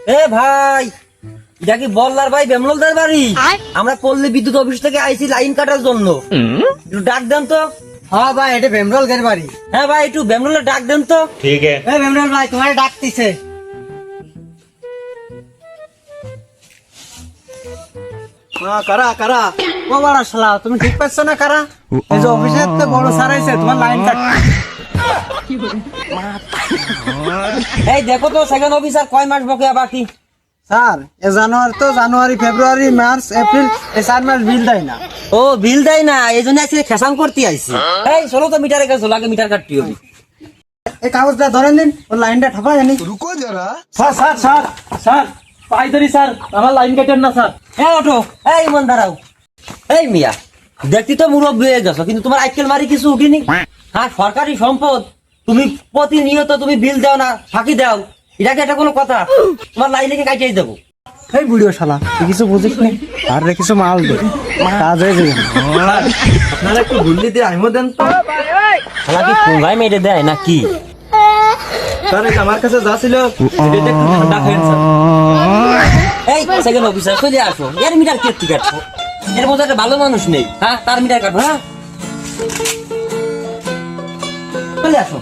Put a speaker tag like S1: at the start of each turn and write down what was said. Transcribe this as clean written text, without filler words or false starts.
S1: এ ভাই, এটা কি বল্লার ভাই বেমলদার বাড়ি? আমরা পল্লী বিদ্যুৎ অফিস থেকে আইছি লাইন কাটার জন্য। একটু ডাক দেন তো।
S2: হ্যাঁ ভাই, এটা বেমরলদের বাড়ি।
S1: হ্যাঁ ভাই, একটু বেমলদার ডাক দেন তো।
S3: ठीक है।
S2: এই বেমরল ভাই, তোমার ডাকতিছে। হ্যাঁ, কারা কারা? ও বড় শালা, তুমি ঠিক পাচ্ছ না কারা? এই যে অফিসের তো বড় স্যার আইছে, তোমার লাইন কাটতে।
S1: এই দেখো তো সেকেন্ড অফিসার কয় মাস বকেয়া বাকি?
S2: স্যার, এ জানুয়ারি ফেব্রুয়ারি মার্চ এপ্রিল এই 4 মাস বিল দেয় না।
S1: ও বিল দেয় না, এই জন্য আজকে খেসাং করতে আইছি। এই চলো তো মিটারে গেছো, আগে মিটার কাটতে হবে।
S2: এই কাগজটা ধরেন দিন, ওর লাইনটা ঠাপা জানি।
S4: স্যার স্যার স্যার স্যার পাইদারি স্যার, আমার লাইন কাটেন না স্যার।
S1: হ্যাঁ ওঠো, এই মন দাঁড়াও। এই মিয়া, দেখতে তো মুরব্বী হয়ে গেছো, কিন্তু তোমার আজকাল মারি কিছু উঠিনি। হ্যাঁ, সরকারি সম্পদ, তুমি প্রতিনিয়ত তুমি বিল দাও না, ফাঁকি দাও, এটা কি একটা কোনো কথা? তোমার লাইনে কাটিয়ে দেবো।
S2: এই বুড়িও শালা, তুই কিছু বুঝিস না। আর রে কিছু মাল দে, কাজ হয়ে যাবে।
S4: আপনারা একটু ভুললি দিয়ে আইমো দেন তো।
S1: শালা কি পুঙ্গাই মেরে দেয় না কি?
S4: স্যার, এই যে আমার কাছে যা ছিল সেটা একটু ঠান্ডা খাইন স্যার।
S1: এই সেকেন্ড অফিসার চলে আসো, এর মিটার কে ঠিক কাটবো? এর মধ্যে একটা ভালো মানুষ নেই, হ্যাঁ তার মিটার কাটবো। হ্যাঁ চলে আসো।